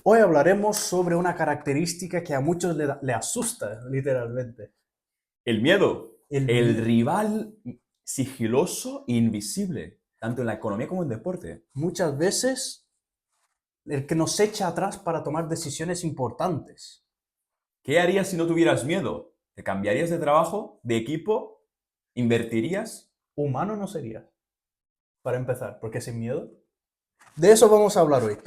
Hoy hablaremos sobre una característica que a muchos le asusta, literalmente. El miedo, El el miedo. rival sigiloso e invisible, tanto en la economía como en deporte. Muchas veces el que nos echa atrás para tomar decisiones importantes. ¿Qué harías si no tuvieras miedo? ¿Te cambiarías de trabajo, de equipo? ¿Invertirías? Humano no sería, para empezar, porque sin miedo. De eso vamos a hablar hoy.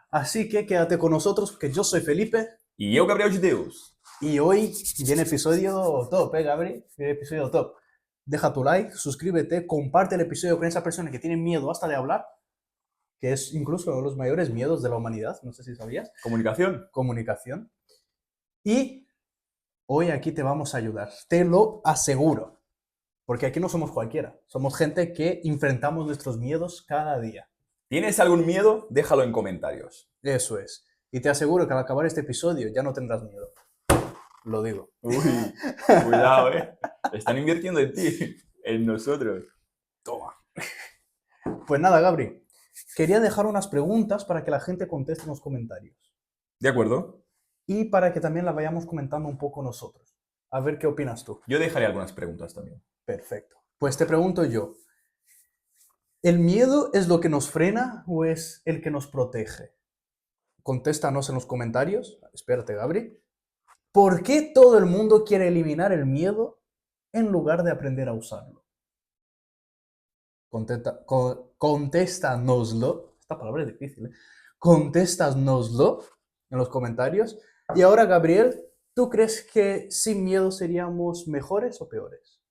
Así que quédate con nosotros, que yo soy Felipe Y yo, Gabriel Gideus. y hoy viene episodio top, Gabri? Viene episodio top. Deja tu like, suscríbete, comparte el episodio con esa persona que tiene miedo hasta de hablar, que es incluso uno de los mayores miedos de la humanidad, no sé si sabías. Comunicación. Comunicación. Y hoy aquí te vamos a ayudar, te lo aseguro, porque aquí no somos cualquiera, somos gente que enfrentamos nuestros miedos cada día. ¿Tienes algún miedo? Déjalo en comentarios. Eso es. Y te aseguro que al acabar este episodio ya no tendrás miedo. Lo digo. Uy, cuidado, ¿eh? Están invirtiendo en ti, en nosotros. Toma. Pues nada, Gabri. Quería dejar unas preguntas para que la gente conteste en los comentarios. ¿De acuerdo? Y para que también las vayamos comentando un poco nosotros. A ver qué opinas tú. Yo dejaré algunas preguntas también. Perfecto. Pues te pregunto yo, ¿el miedo es lo que nos frena o es el que nos protege? Contéstanos en los comentarios. Espérate, Gabri. ¿Por qué todo el mundo quiere eliminar el miedo en lugar de aprender a usarlo? Contéstanoslo. Esta palabra es difícil, ¿eh? Contéstanoslo en los comentarios. Y ahora, Gabriel, ¿tú crees que sin miedo seríamos mejores o peores?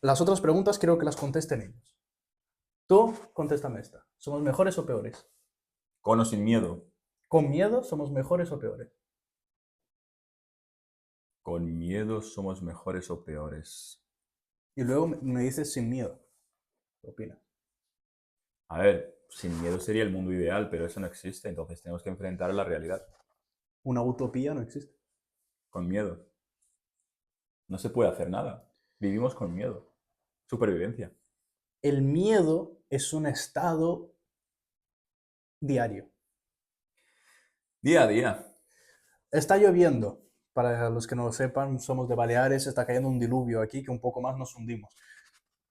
Las otras preguntas quiero que las contesten ellos. Tú, contéstame esta. ¿Somos mejores o peores? Con o sin miedo. ¿Con miedo somos mejores o peores? Con miedo somos mejores o peores. Y luego me dices sin miedo. ¿Qué opinas? A ver, sin miedo sería el mundo ideal, pero eso no existe, entonces tenemos que enfrentar la realidad. Una utopía no existe. Con miedo. No se puede hacer nada. Vivimos con miedo. Supervivencia. El miedo es un estado diario. Día a día. Está lloviendo. Para los que no lo sepan, somos de Baleares, está cayendo un diluvio aquí que un poco más nos hundimos.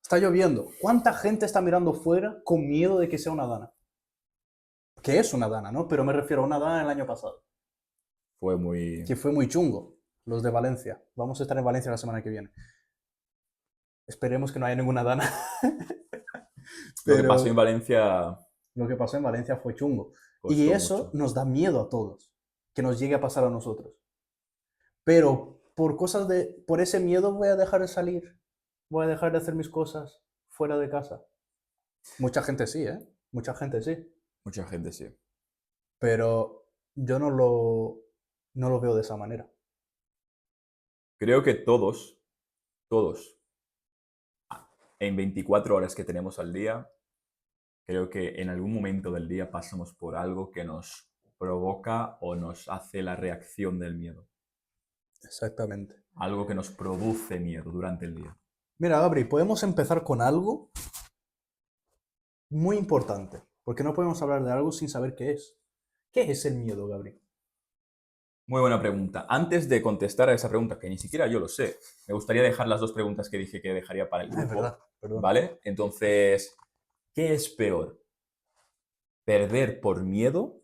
Está lloviendo. ¿Cuánta gente está mirando fuera con miedo de que sea una dana? Que es una dana, ¿no? Pero me refiero a una dana el año pasado, Fue muy... que fue muy chungo. Los de Valencia. Vamos a estar en Valencia la semana que viene. Esperemos que no haya ninguna dana. Lo que pasó en Pero Valencia lo que pasó en Valencia fue chungo. Y costó eso mucho. nos da miedo a todos, que nos llegue a pasar a nosotros. Pero por ese miedo voy a dejar de salir, voy a dejar de hacer mis cosas fuera de casa. Mucha gente sí, ¿eh? Mucha gente sí. Mucha gente sí. Pero yo no lo veo de esa manera. Creo que todos, en 24 horas que tenemos al día, creo que en algún momento del día pasamos por algo que nos provoca o nos hace la reacción del miedo. Exactamente. Algo que nos produce miedo durante el día. Mira, Gabri, podemos empezar con algo muy importante, porque no podemos hablar de algo sin saber qué es. ¿Qué es el miedo, Gabri? Muy buena pregunta. Antes de contestar a esa pregunta, que ni siquiera yo lo sé, me gustaría dejar las dos preguntas que dije que dejaría para el Ah, es verdad, grupo, perdón. ¿vale? Entonces, ¿qué es peor? ¿Perder por miedo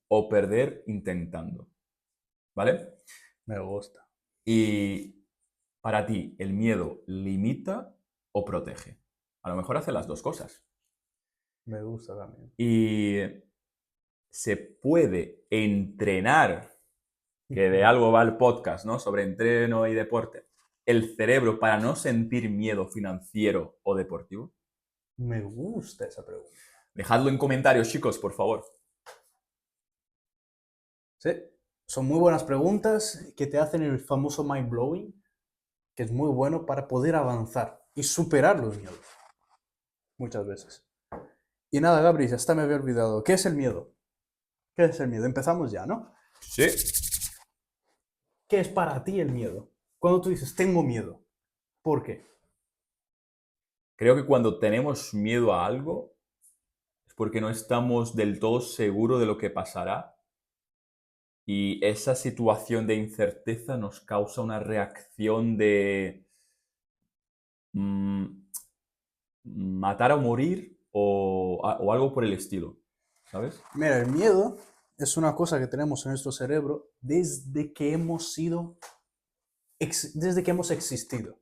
o perder intentando? ¿Vale? Me gusta. Y para ti, ¿el miedo limita o protege? A lo mejor hace las dos cosas. Me gusta también. Y se puede entrenar, que de algo va el podcast, ¿no? Sobre entreno y deporte, el cerebro para no sentir miedo financiero o deportivo. Me gusta esa pregunta. Dejadlo en comentarios, chicos, por favor. Sí, son muy buenas preguntas que te hacen el famoso mind blowing, que es muy bueno para poder avanzar y superar los miedos, muchas veces. Y nada, Gabri, hasta me había olvidado. ¿Qué es el miedo? ¿Qué es el miedo? Empezamos ya, ¿no? Sí. ¿Qué es para ti el miedo? Cuando tú dices, tengo miedo, ¿por qué? Creo que cuando tenemos miedo a algo, es porque no estamos del todo seguros de lo que pasará y esa situación de incerteza nos causa una reacción de mm, matar o morir o algo por el estilo, ¿sabes? Mira, el miedo es una cosa que tenemos en nuestro cerebro desde que hemos sido, desde que hemos existido,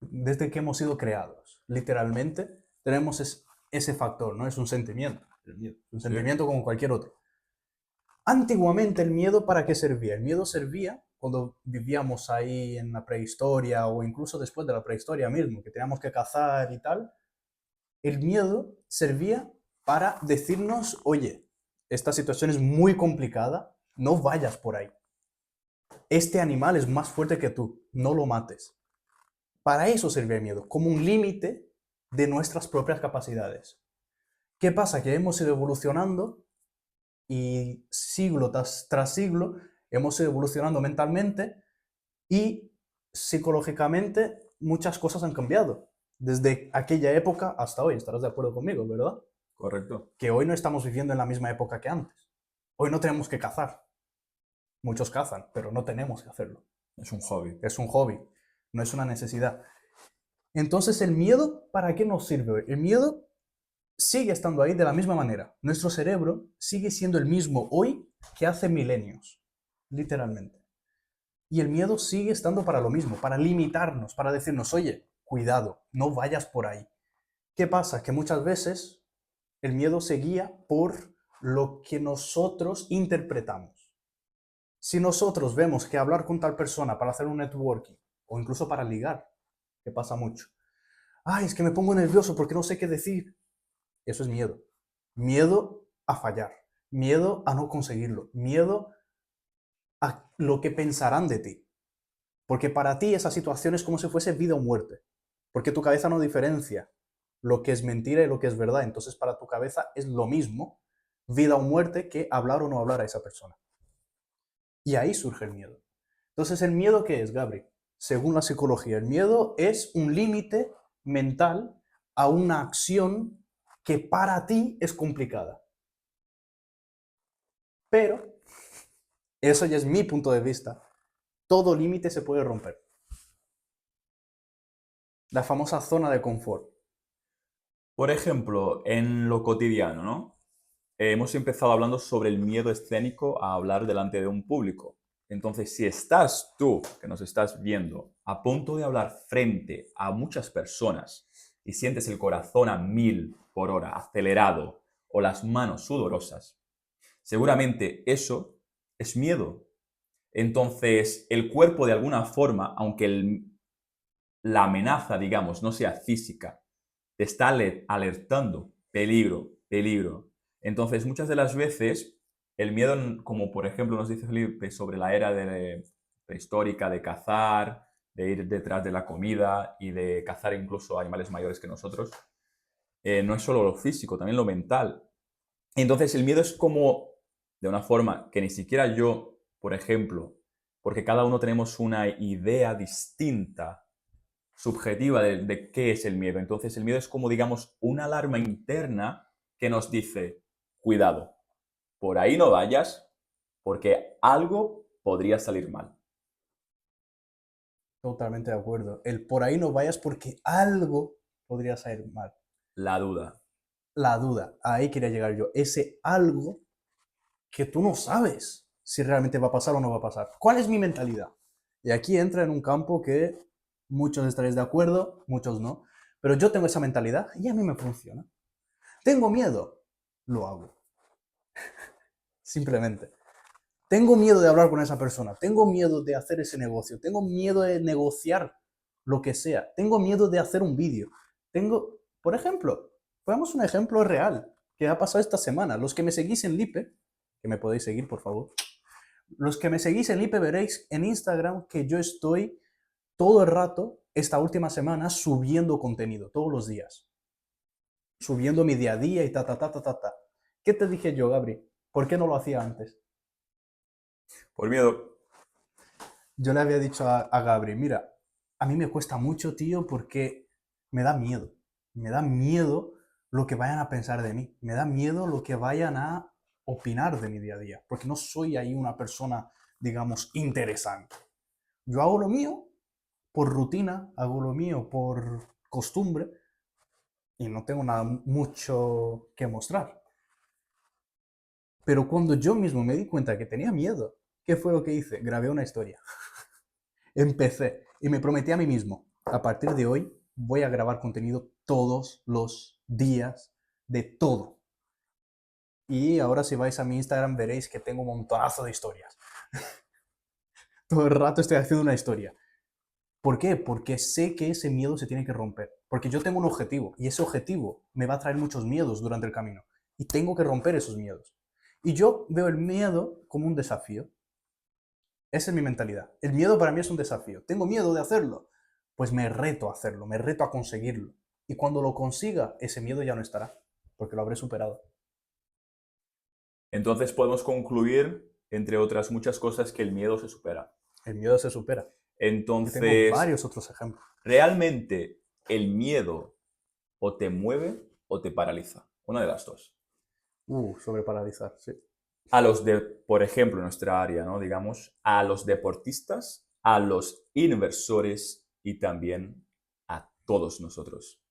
desde que hemos sido creados. Literalmente tenemos ese factor, ¿no? Es un sentimiento, el miedo. Un Sí, sentimiento como cualquier otro. Antiguamente el miedo, ¿para qué servía? El miedo servía cuando vivíamos ahí en la prehistoria o incluso después de la prehistoria mismo, que teníamos que cazar y tal. El miedo servía para decirnos, oye, esta situación es muy complicada, no vayas por ahí. Este animal es más fuerte que tú, no lo mates. Para eso servía el miedo, como un límite de nuestras propias capacidades. ¿Qué pasa? Que hemos ido evolucionando y siglo tras siglo hemos ido evolucionando mentalmente y psicológicamente muchas cosas han cambiado. Desde aquella época hasta hoy, estarás de acuerdo conmigo, ¿verdad? correcto. Que hoy no estamos viviendo en la misma época que antes. Hoy no tenemos que cazar. Muchos cazan, pero no tenemos que hacerlo. Es un hobby. Es un hobby, no es una necesidad. Entonces, ¿el miedo para qué nos sirve hoy? El miedo sigue estando ahí de la misma manera. Nuestro cerebro sigue siendo el mismo hoy que hace milenios, literalmente. Y el miedo sigue estando para lo mismo, para limitarnos, para decirnos, oye, cuidado, no vayas por ahí. ¿Qué pasa? Que muchas veces el miedo se guía por lo que nosotros interpretamos. Si nosotros vemos que hablar con tal persona para hacer un networking o incluso para ligar, que pasa mucho, ay, es que me pongo nervioso porque no sé qué decir. Eso es miedo. Miedo a fallar, miedo a no conseguirlo, miedo a lo que pensarán de ti. Porque para ti esa situación es como si fuese vida o muerte. Porque tu cabeza no diferencia lo que es mentira y lo que es verdad. Entonces para tu cabeza es lo mismo vida o muerte que hablar o no hablar a esa persona. Y ahí surge el miedo. Entonces, ¿el miedo qué es, Gabri? Según la psicología, el miedo es un límite mental a una acción que para ti es complicada. Pero, eso ya es mi punto de vista, todo límite se puede romper. La famosa zona de confort. Por ejemplo, en lo cotidiano, ¿no? Hemos empezado hablando sobre el miedo escénico a hablar delante de un público. Entonces, si estás tú, que nos estás viendo, a punto de hablar frente a muchas personas y sientes el corazón a 1000 por hora, acelerado, o las manos sudorosas, seguramente eso es miedo. Entonces, el cuerpo de alguna forma, aunque la amenaza, digamos, no sea física, te está alertando, peligro, peligro. Entonces, muchas de las veces, el miedo, como por ejemplo nos dice Felipe sobre la era prehistórica de cazar, de ir detrás de la comida y de cazar incluso animales mayores que nosotros, no es solo lo físico, también lo mental. Entonces, el miedo es como, de una forma que ni siquiera yo, por ejemplo, porque cada uno tenemos una idea distinta subjetiva de qué es el miedo. Entonces, el miedo es como, digamos, una alarma interna que nos dice, cuidado, por ahí no vayas porque algo podría salir mal. Totalmente de acuerdo. El por ahí no vayas porque algo podría salir mal. La duda. La duda, ahí quería llegar yo. Ese algo que tú no sabes si realmente va a pasar o no va a pasar. ¿Cuál es mi mentalidad? Y aquí entra en un campo que muchos estaréis de acuerdo, muchos no, pero yo tengo esa mentalidad y a mí me funciona. Tengo miedo, lo hago. Simplemente. Tengo miedo de hablar con esa persona, tengo miedo de hacer ese negocio, tengo miedo de negociar lo que sea, tengo miedo de hacer un vídeo. Por ejemplo, pongamos un ejemplo real que ha pasado esta semana. Los que me seguís en Lipe, que me podéis seguir, por favor. Los que me seguís en Lipe veréis en Instagram que yo estoy todo el rato, esta última semana, subiendo contenido, todos los días. Subiendo mi día a día y ta, ta, ta, ta, ta, ta. ¿Qué te dije yo, Gabri? ¿Por qué no lo hacía antes? Por miedo. Yo le había dicho a Gabri, mira, a mí me cuesta mucho, tío, porque me da miedo. Me da miedo lo que vayan a pensar de mí. Me da miedo lo que vayan a opinar de mi día a día, porque no soy ahí una persona, digamos, interesante. Yo hago lo mío por rutina, hago lo mío por costumbre y no tengo nada mucho que mostrar. Pero cuando yo mismo me di cuenta que tenía miedo, ¿qué fue lo que hice? Grabé una historia. Empecé y me prometí a mí mismo, a partir de hoy voy a grabar contenido todos los días de todo. Y ahora si vais a mi Instagram veréis que tengo un montonazo de historias. Todo el rato estoy haciendo una historia. ¿Por qué? Porque sé que ese miedo se tiene que romper. Porque yo tengo un objetivo y ese objetivo me va a traer muchos miedos durante el camino. Y tengo que romper esos miedos. Y yo veo el miedo como un desafío. Esa es mi mentalidad. El miedo para mí es un desafío. Tengo miedo de hacerlo. Pues me reto a hacerlo, me reto a conseguirlo. Y cuando lo consiga, ese miedo ya no estará, porque lo habré superado. Entonces podemos concluir, entre otras muchas cosas, que el miedo se supera. El miedo se supera. Yo tengo Entonces, varios otros ejemplos. realmente el miedo o te mueve o te paraliza. Una de las dos. Sobre paralizar, sí. A los de, por ejemplo, en nuestra área, ¿no? Digamos, a los deportistas, a los inversores y también a todos nosotros.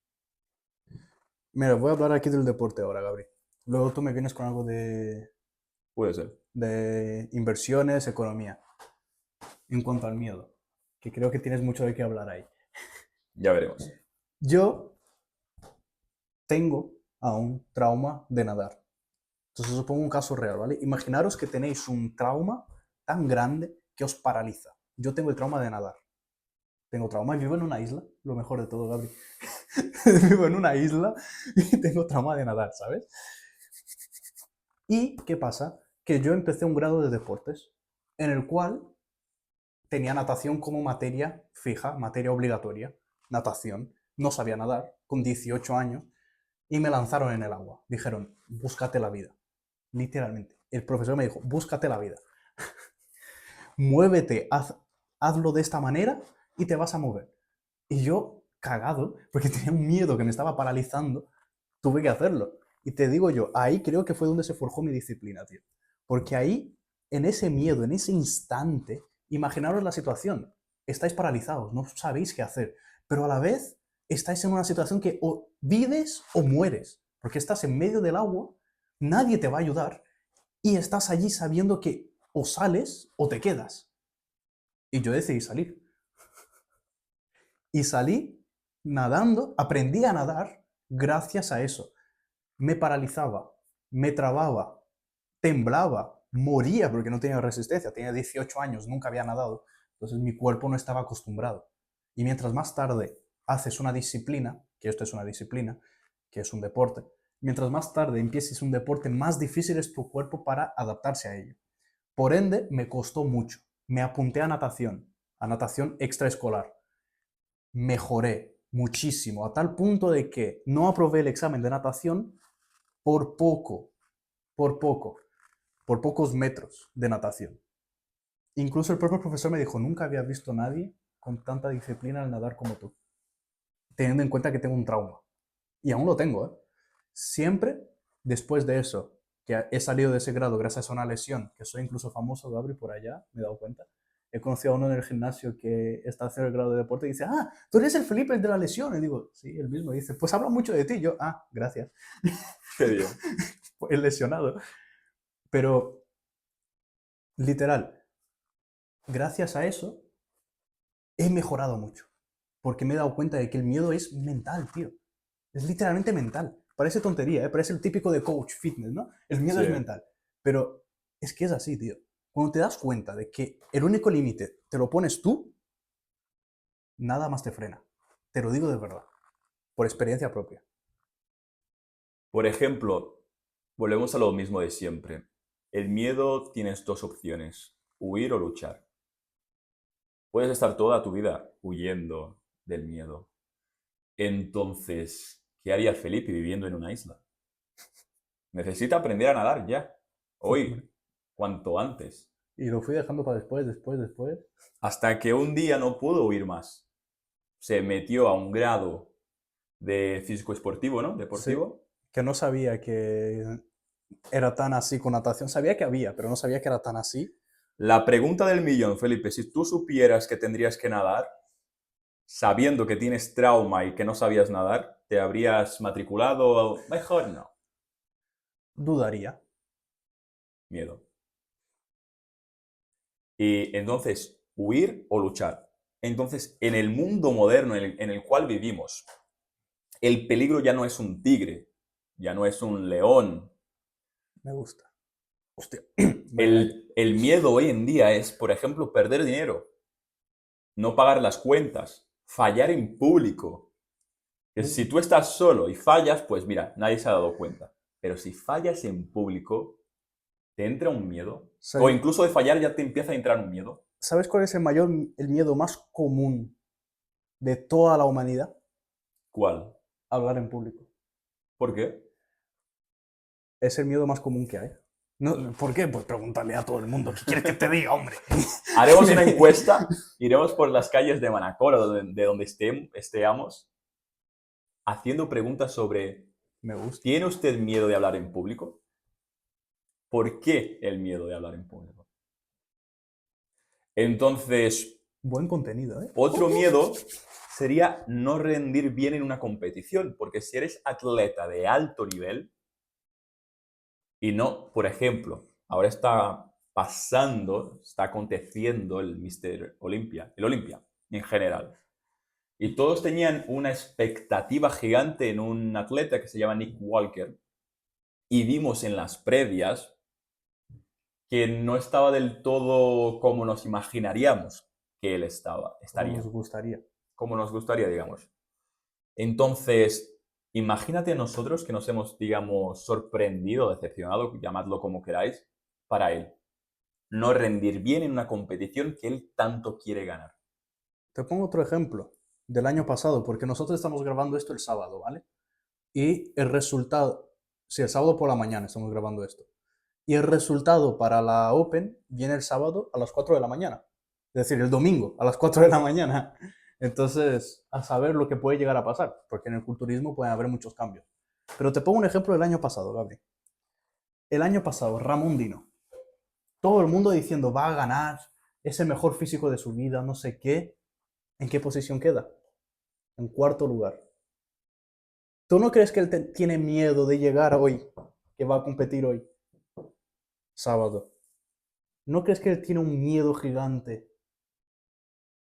Mira, voy a hablar aquí del deporte ahora, Gabri. Luego tú me vienes con algo Puede ser. de inversiones, economía. En cuanto al miedo, que creo que tienes mucho de qué hablar ahí. Ya veremos. Yo tengo aún trauma de nadar. Entonces os pongo un caso real, ¿vale? Imaginaros que tenéis un trauma tan grande que os paraliza. Yo tengo el trauma de nadar. Tengo trauma y vivo en una isla, lo mejor de todo, Gabri. Vivo en una isla y tengo trauma de nadar, ¿sabes? ¿Y qué pasa? Que yo empecé un grado de deportes en el cual tenía natación como materia fija, materia obligatoria. Natación. No sabía nadar, con 18 años, y me lanzaron en el agua. Dijeron, búscate la vida. Literalmente. El profesor me dijo, búscate la vida. Muévete, hazlo de esta manera y te vas a mover. Y yo, cagado, porque tenía un miedo que me estaba paralizando, tuve que hacerlo. Y te digo yo, ahí creo que fue donde se forjó mi disciplina, tío. Porque ahí, en ese miedo, en ese instante, imaginaros la situación. Estáis paralizados, no sabéis qué hacer. Pero a la vez, estáis en una situación que o vives o mueres. Porque estás en medio del agua, nadie te va a ayudar y estás allí sabiendo que o sales o te quedas. Y yo decidí salir. Y salí nadando, aprendí a nadar gracias a eso. Me paralizaba, me trababa, temblaba, moría porque no tenía resistencia. Tenía 18 años, nunca había nadado. Entonces mi cuerpo no estaba acostumbrado. Y mientras más tarde haces una disciplina, que esto es una disciplina, que es un deporte, mientras más tarde empieces un deporte, más difícil es tu cuerpo para adaptarse a ello. Por ende, me costó mucho. Me apunté a natación extraescolar. Mejoré muchísimo, a tal punto de que no aprobé el examen de natación por poco, por poco, por pocos metros de natación. Incluso el propio profesor me dijo, nunca había visto a nadie con tanta disciplina al nadar como tú, teniendo en cuenta que tengo un trauma. Y aún lo tengo, ¿eh? Siempre después de eso, que he salido de ese grado gracias a una lesión, que soy incluso famoso, Gabri, por allá, me he dado cuenta. He conocido a uno en el gimnasio que está haciendo el grado de deporte y dice, ah, tú eres el Felipe, el de la lesión. Y digo, sí, el mismo. Y dice, pues habla mucho de ti. Yo, ah, gracias. Qué bien. El lesionado. Pero, literal, gracias a eso, he mejorado mucho. Porque me he dado cuenta de que el miedo es mental, tío. Es literalmente mental. Parece tontería, ¿eh? Parece el típico de coach fitness, ¿no? El miedo Sí. es mental. Pero es que es así, tío. Cuando te das cuenta de que el único límite te lo pones tú, nada más te frena. Te lo digo de verdad. Por experiencia propia. Por ejemplo, volvemos a lo mismo de siempre. El miedo tienes dos opciones, huir o luchar. Puedes estar toda tu vida huyendo del miedo. Entonces, ¿qué haría Felipe viviendo en una isla? Necesita aprender a nadar ya, hoy, cuanto antes, Y lo fui dejando para después. hasta que un día no pudo huir más. Se metió a un grado de físico esportivo, ¿no? Sí. Deportivo. que no sabía que era tan así con natación. Sabía que había, pero no sabía que era tan así. La pregunta del millón, Felipe, si tú supieras que tendrías que nadar, sabiendo que tienes trauma y que no sabías nadar, ¿te habrías matriculado? Mejor no. Dudaría. Miedo. Y entonces, huir o luchar. Entonces, en el mundo moderno en el cual vivimos, el peligro ya no es un tigre, ya no es un león. Me gusta. Hostia. El miedo hoy en día es, por ejemplo, perder dinero, no pagar las cuentas, fallar en público. Que si tú estás solo y fallas, pues mira, nadie se ha dado cuenta. Pero si fallas en público, te entra un miedo. O ¿Sabes, incluso de fallar ya te empieza a entrar un miedo. ¿sabes cuál es el miedo más común de toda la humanidad? ¿Cuál? Hablar en público. ¿Por qué? Es el miedo más común que hay. No, ¿por qué? Pues pregúntale a todo el mundo. ¿Qué quieres que te diga, hombre? Haremos una encuesta, iremos por las calles de Manacor o de donde estemos, haciendo preguntas sobre, Me gusta. ¿tiene usted miedo de hablar en público? ¿Por qué el miedo de hablar en público? Entonces, Buen contenido, ¿eh? otro miedo sería no rendir bien en una competición, porque si eres atleta de alto nivel y no, por ejemplo, ahora está pasando, está aconteciendo el Mr. Olympia, el Olympia en general. Y todos tenían una expectativa gigante en un atleta que se llama Nick Walker. Y vimos en las previas que no estaba del todo como nos imaginaríamos que él Como nos estaría. gustaría. Como nos gustaría, digamos. Entonces, imagínate nosotros que nos hemos, digamos, sorprendido, decepcionado, llamadlo como queráis, para él. No rendir bien en una competición que él tanto quiere ganar. Te pongo otro ejemplo del año pasado, porque nosotros estamos grabando esto el sábado, ¿vale? Y el resultado, sí, el sábado por la mañana estamos grabando esto. Y el resultado para la Open viene el sábado a las 4 de la mañana. Es decir, el domingo a las 4 de la mañana. Entonces, a saber lo que puede llegar a pasar, porque en el culturismo pueden haber muchos cambios. Pero te pongo un ejemplo del año pasado, Gabri. El año pasado, Ramón Dino. Todo el mundo diciendo, va a ganar, es el mejor físico de su vida, no sé qué. ¿En qué posición queda? En cuarto lugar. ¿Tú no crees que él tiene miedo de llegar hoy, que va a competir hoy, sábado? ¿No crees que él tiene un miedo gigante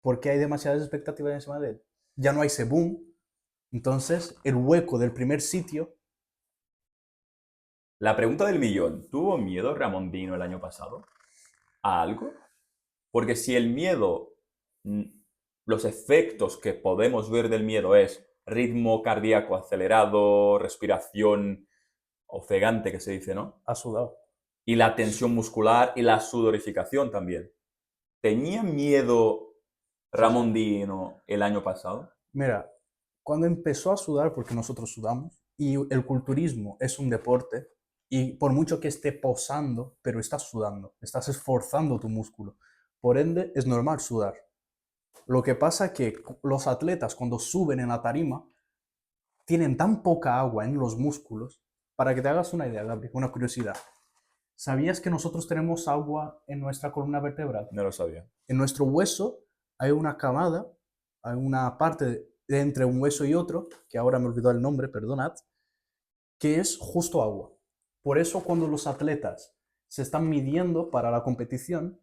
porque hay demasiadas expectativas encima de él? Ya no hay ese boom, entonces el hueco del primer sitio, La pregunta del millón, ¿tuvo miedo Ramón Dino el año pasado a algo? Porque si el miedo, mm, los efectos que podemos ver del miedo es ritmo cardíaco acelerado, respiración ofegante que se dice, ¿no? ha sudado. Y la tensión muscular y la sudorificación también. ¿Tenía miedo Sí, sí. Ramón Dino el año pasado? Mira, cuando empezó a sudar, porque nosotros sudamos, y el culturismo es un deporte, y por mucho que esté posando, pero estás sudando, estás esforzando tu músculo. Por ende, es normal sudar. Lo que pasa es que los atletas cuando suben en la tarima tienen tan poca agua en los músculos. Para que te hagas una idea, Gabriel, una curiosidad. ¿Sabías que nosotros tenemos agua en nuestra columna vertebral? No lo sabía. En nuestro hueso hay una camada, hay una parte entre un hueso y otro, que ahora me olvidó el nombre, perdonad, que es justo agua. Por eso cuando los atletas se están midiendo para la competición,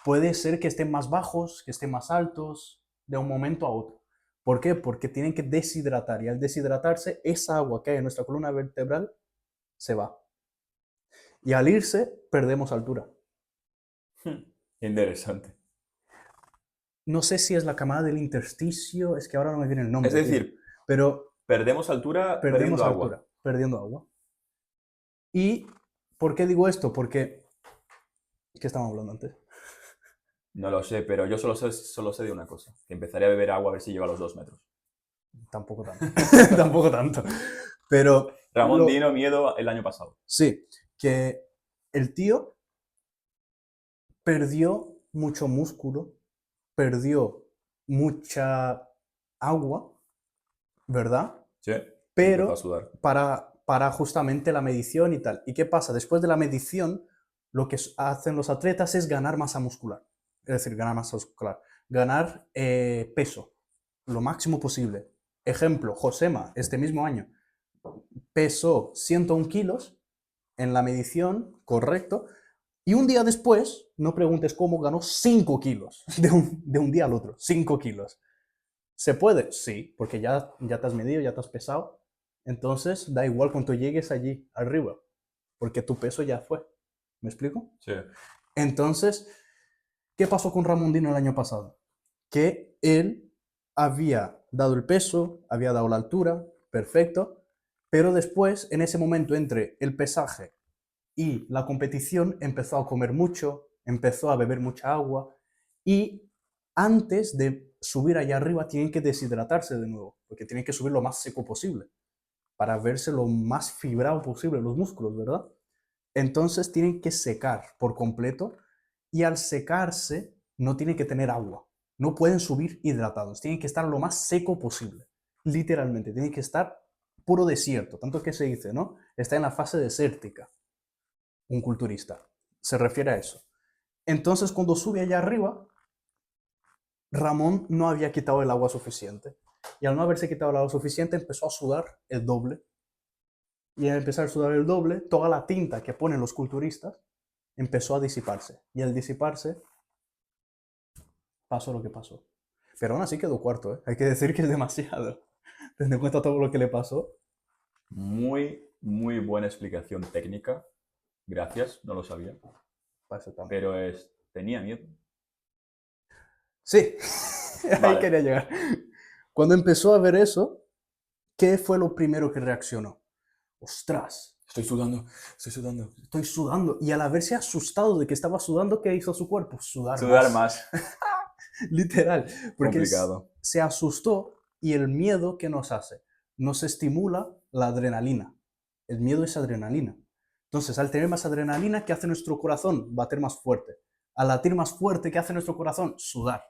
puede ser que estén más bajos, que estén más altos, de un momento a otro. ¿Por qué? Porque tienen que deshidratar y al deshidratarse, esa agua que hay en nuestra columna vertebral se va. Y al irse, perdemos altura. Interesante. No sé si es la camada del intersticio, es que ahora no me viene el Es nombre, tío. decir, Pero perdemos altura perdemos perdiendo agua. altura, perdiendo agua. ¿Y por qué digo esto? Porque, ¿qué estábamos hablando antes? No lo sé, pero yo solo sé de una cosa, que empezaré a beber agua a ver si llego a los 2 metros. Tampoco tanto, tampoco tanto. Pero Ramón Dino, miedo el año pasado. sí, que el tío perdió mucho músculo, perdió mucha agua, ¿verdad? Sí, empezó a Pero sudar. para justamente la medición y tal. ¿Y qué pasa? Después de la medición, lo que hacen los atletas es ganar masa muscular. Es decir, ganar masa muscular. Ganar peso, lo máximo posible. Ejemplo, Josema, este mismo año, pesó 101 kilos en la medición, correcto, y un día después, no preguntes cómo, ganó 5 kilos de un día al otro, 5 kilos. ¿Se puede? Sí, porque ya te has medido, ya te has pesado. Entonces, da igual cuando llegues allí arriba, porque tu peso ya fue. ¿Me explico? Sí. Entonces, ¿qué pasó con Ramondino el año pasado? Que él había dado el peso, había dado la altura, perfecto, pero después, en ese momento entre el pesaje y la competición, empezó a comer mucho, empezó a beber mucha agua y antes de subir allá arriba tienen que deshidratarse de nuevo, porque tienen que subir lo más seco posible para verse lo más fibrado posible los músculos, ¿verdad? Entonces tienen que secar por completo y al secarse no tienen que tener agua, no pueden subir hidratados, tienen que estar lo más seco posible, literalmente, tienen que estar puro desierto, tanto que se dice, ¿no? Está en la fase desértica un culturista, se refiere a eso. Entonces cuando sube allá arriba, Ramón no había quitado el agua suficiente. Y al no haberse quitado el agua suficiente, empezó a sudar el doble. Y al empezar a sudar el doble, toda la tinta que ponen los culturistas empezó a disiparse. Y al disiparse, pasó lo que pasó. Pero aún así quedó cuarto, ¿eh? Hay que decir que es demasiado. Teniendo en cuenta todo lo que le pasó. Muy, muy buena explicación técnica. Gracias, no lo sabía. Pero tenía miedo. Sí, ahí Vale. quería llegar. Cuando empezó a ver eso, ¿qué fue lo primero que reaccionó? ¡Ostras! Estoy sudando, estoy sudando. Estoy sudando. Y al haberse asustado de que estaba sudando, ¿qué hizo su cuerpo? Sudar Sudar más. más. Literal. Porque Complicado. se asustó y el miedo, ¿qué nos hace? Nos estimula la adrenalina. El miedo es adrenalina. Entonces, al tener más adrenalina, ¿qué hace nuestro corazón? Bater más fuerte. Al latir más fuerte, ¿qué hace nuestro corazón? Sudar.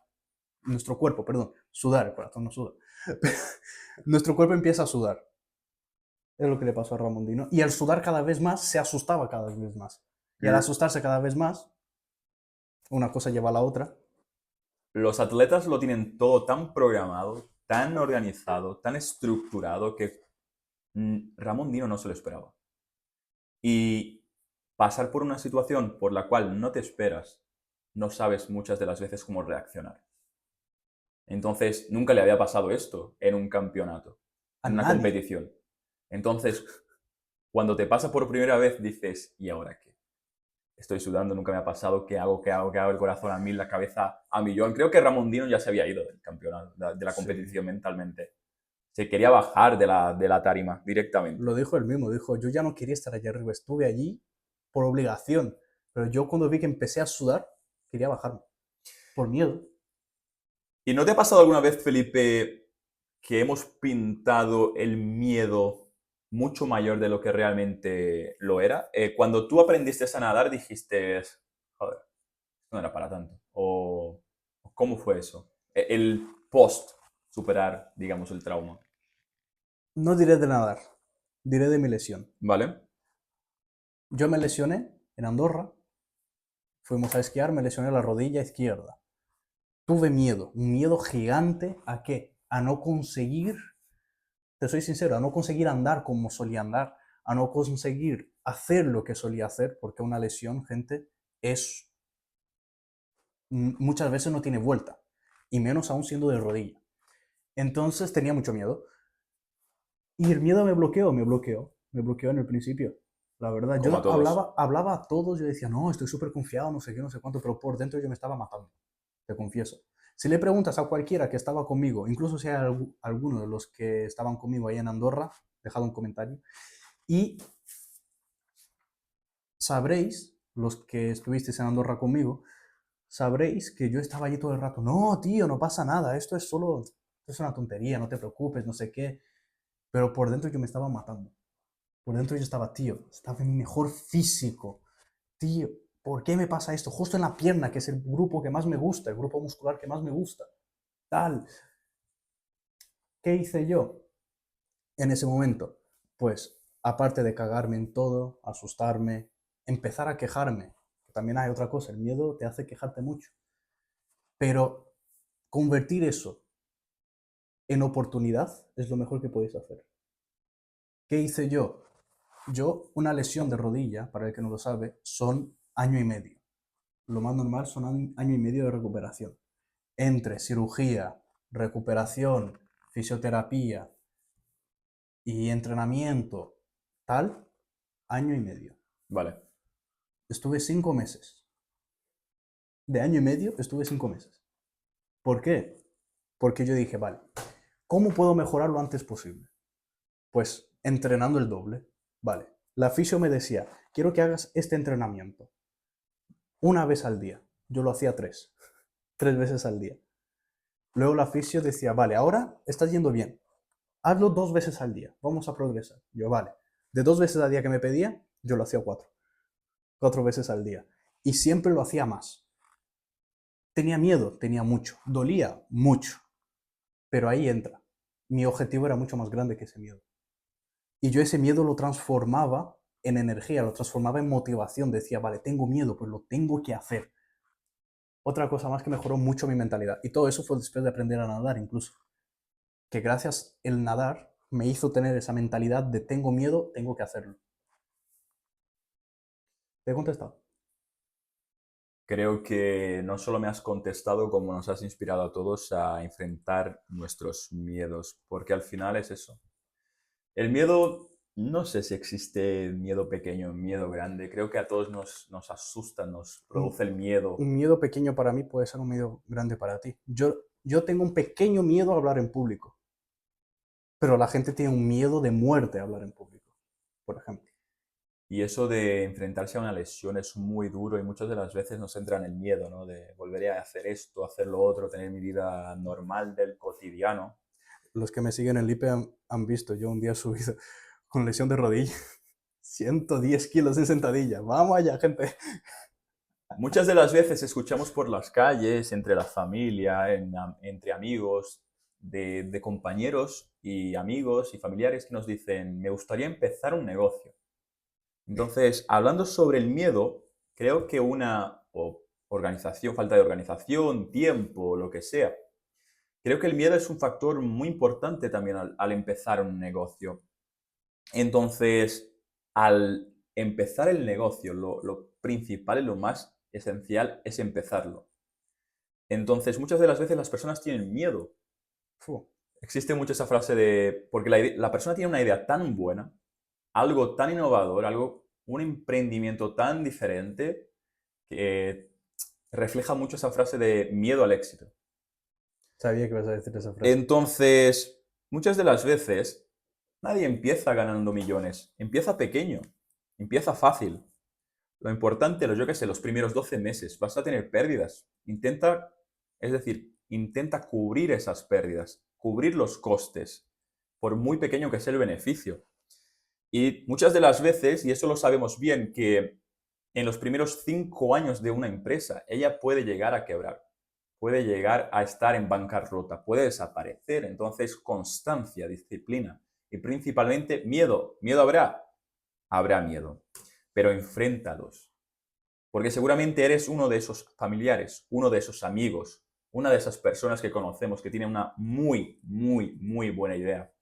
Nuestro cuerpo, perdón. Sudar, el corazón no suda. Nuestro cuerpo empieza a sudar. Es lo que le pasó a Ramondino. Y al sudar cada vez más, se asustaba cada vez más. Y al asustarse cada vez más, una cosa lleva a la otra. Los atletas lo tienen todo tan programado, tan organizado, tan estructurado que Ramón Dino no se lo esperaba. Y pasar por una situación por la cual no te esperas, no sabes muchas de las veces cómo reaccionar. Entonces, nunca le había pasado esto en un campeonato, A en una nadie. competición. Entonces, cuando te pasa por primera vez, dices, ¿y ahora qué? Estoy sudando, nunca me ha pasado, ¿qué hago? ¿Qué hago? ¿Qué hago? El corazón a mil, la cabeza a millón. Creo que Ramondino ya se había ido del campeonato, de la competición mentalmente. Se quería bajar de la tarima directamente. Lo dijo él mismo, dijo, yo ya no quería estar allá arriba, estuve allí por obligación, pero yo cuando vi que empecé a sudar, quería bajarme, por miedo. ¿Y no te ha pasado alguna vez, Felipe, que hemos pintado el miedo mucho mayor de lo que realmente lo era? Cuando tú aprendiste a nadar dijiste, joder, no era para tanto. ¿O cómo fue eso? El post superar, digamos, el trauma. No diré de nadar, diré de mi lesión. ¿Vale? Yo me lesioné en Andorra, fuimos a esquiar, me lesioné la rodilla izquierda. Tuve miedo, un miedo gigante ¿a qué? A no conseguir, te soy sincero, a no conseguir andar como solía andar, a no conseguir hacer lo que solía hacer, porque una lesión, gente, es muchas veces no tiene vuelta, y menos aún siendo de rodilla. Entonces tenía mucho miedo. Y el miedo me bloqueó en el principio. La verdad, Como a yo todos. hablaba a todos, yo decía, no, estoy súper confiado, no sé qué, no sé cuánto, pero por dentro yo me estaba matando, te confieso. Si le preguntas a cualquiera que estaba conmigo, incluso si hay alguno de los que estaban conmigo ahí en Andorra, dejad un comentario, y sabréis, los que estuvisteis en Andorra conmigo, sabréis que yo estaba allí todo el rato, no, tío, no pasa nada, esto es una tontería, no te preocupes, no sé qué, pero por dentro yo me estaba matando. Por dentro yo estaba, tío, estaba en mi mejor físico. Tío, ¿por qué me pasa esto? Justo en la pierna, que es el grupo que más me gusta, el grupo muscular que más me gusta. Tal. ¿Qué hice yo en ese momento? Pues aparte de cagarme en todo, asustarme, empezar a quejarme. También hay otra cosa, el miedo te hace quejarte mucho. Pero convertir eso en oportunidad es lo mejor que puedes hacer. ¿Qué hice yo? Yo, una lesión de rodilla, para el que no lo sabe, son año y medio. Lo más normal son año y medio de recuperación. Entre cirugía, recuperación, fisioterapia y entrenamiento, tal, año y medio. Vale. Estuve 5 meses. De año y medio estuve 5 meses. ¿Por qué? Porque yo dije, vale, ¿cómo puedo mejorar lo antes posible? Pues entrenando el doble. Vale. La fisio me decía, quiero que hagas este entrenamiento una vez al día. Yo lo hacía 3 veces al día. Luego la fisio decía, vale, ahora estás yendo bien. Hazlo 2 veces al día. Vamos a progresar. Yo, vale. De 2 veces al día que me pedía, yo lo hacía 4. 4 veces al día. Y siempre lo hacía más. Tenía miedo, tenía mucho. Dolía mucho. Pero ahí entra. Mi objetivo era mucho más grande que ese miedo. Y yo ese miedo lo transformaba en energía, lo transformaba en motivación. Decía, vale, tengo miedo, pues lo tengo que hacer. Otra cosa más que mejoró mucho mi mentalidad. Y todo eso fue después de aprender a nadar incluso. Que gracias el nadar me hizo tener esa mentalidad de tengo miedo, tengo que hacerlo. ¿Te he contestado? Creo que no solo me has contestado, como nos has inspirado a todos a enfrentar nuestros miedos, porque al final es eso. El miedo, no sé si existe miedo pequeño, miedo grande. Creo que a todos nos asusta, nos produce el miedo. Un miedo pequeño para mí puede ser un miedo grande para ti. Yo tengo un pequeño miedo a hablar en público, pero la gente tiene un miedo de muerte a hablar en público, por ejemplo. Y eso de enfrentarse a una lesión es muy duro y muchas de las veces nos entra en el miedo, ¿no? De volver a hacer esto, hacer lo otro, tener mi vida normal del cotidiano. Los que me siguen en Lipe han visto, yo un día subido con lesión de rodilla, 110 kilos en sentadilla. Vamos allá, gente. Muchas de las veces escuchamos por las calles, entre la familia, entre amigos, de compañeros y amigos y familiares que nos dicen, me gustaría empezar un negocio. Entonces, hablando sobre el miedo, creo que una organización, falta de organización, tiempo, lo que sea, creo que el miedo es un factor muy importante también al empezar un negocio. Entonces, al empezar el negocio, lo principal y lo más esencial es empezarlo. Entonces, muchas de las veces las personas tienen miedo. Fu. Existe mucho esa frase de, porque la persona tiene una idea tan buena, algo tan innovador, un emprendimiento tan diferente, que refleja mucho esa frase de miedo al éxito. Sabía que ibas a decir esa frase. Entonces, muchas de las veces, nadie empieza ganando millones, empieza pequeño, empieza fácil. Lo importante, yo que sé, los primeros 12 meses vas a tener pérdidas. Es decir, intenta cubrir esas pérdidas, cubrir los costes, por muy pequeño que sea el beneficio. Y muchas de las veces, y eso lo sabemos bien, que en los primeros 5 años de una empresa, ella puede llegar a quebrar, puede llegar a estar en bancarrota, puede desaparecer. Entonces, constancia, disciplina y principalmente miedo. ¿Miedo habrá? Habrá miedo, pero enfréntalos. Porque seguramente eres uno de esos familiares, uno de esos amigos, una de esas personas que conocemos que tiene una muy, muy, muy buena idea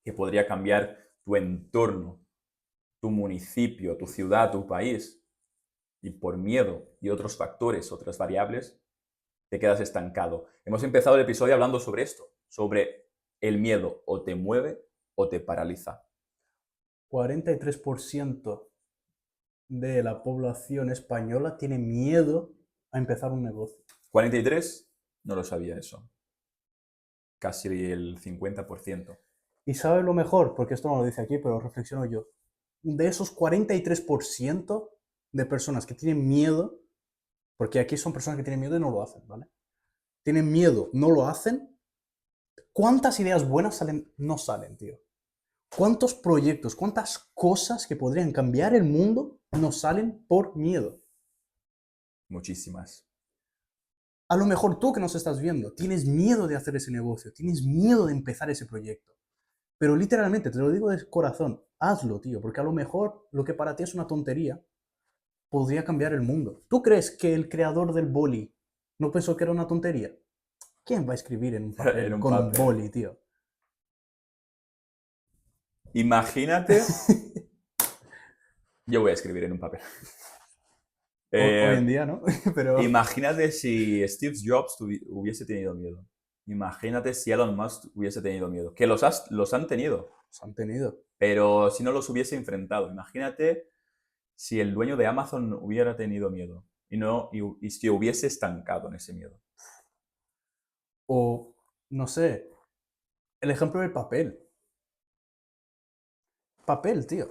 que podría cambiar tu entorno, tu municipio, tu ciudad, tu país. Y por miedo y otros factores, otras variables, te quedas estancado. Hemos empezado el episodio hablando sobre esto, sobre el miedo o te mueve o te paraliza. 43% de la población española tiene miedo a empezar un negocio. 43, no lo sabía eso. Casi el 50%. Y sabe lo mejor, porque esto no lo dice aquí, pero reflexiono yo. De esos 43% de personas que tienen miedo, porque aquí son personas que tienen miedo y no lo hacen, ¿vale? Tienen miedo, no lo hacen. ¿Cuántas ideas buenas no salen, tío? ¿Cuántos proyectos, cuántas cosas que podrían cambiar el mundo no salen por miedo? Muchísimas. A lo mejor tú que nos estás viendo, tienes miedo de hacer ese negocio, tienes miedo de empezar ese proyecto. Pero literalmente, te lo digo de corazón, hazlo, tío, porque a lo mejor lo que para ti es una tontería podría cambiar el mundo. ¿Tú crees que el creador del boli no pensó que era una tontería? ¿Quién va a escribir en un En papel un con un papel. boli, tío? Imagínate, yo voy a escribir en un papel. Hoy en Eh, día, ¿no? Pero Imagínate si Steve Jobs hubiese tenido miedo. Imagínate si Elon Musk hubiese tenido miedo. Que los han tenido, los han tenido. pero si no los hubiese enfrentado. Imagínate si el dueño de Amazon hubiera tenido miedo y si hubiese estancado en ese miedo. O, no sé, el ejemplo del papel. Papel, tío.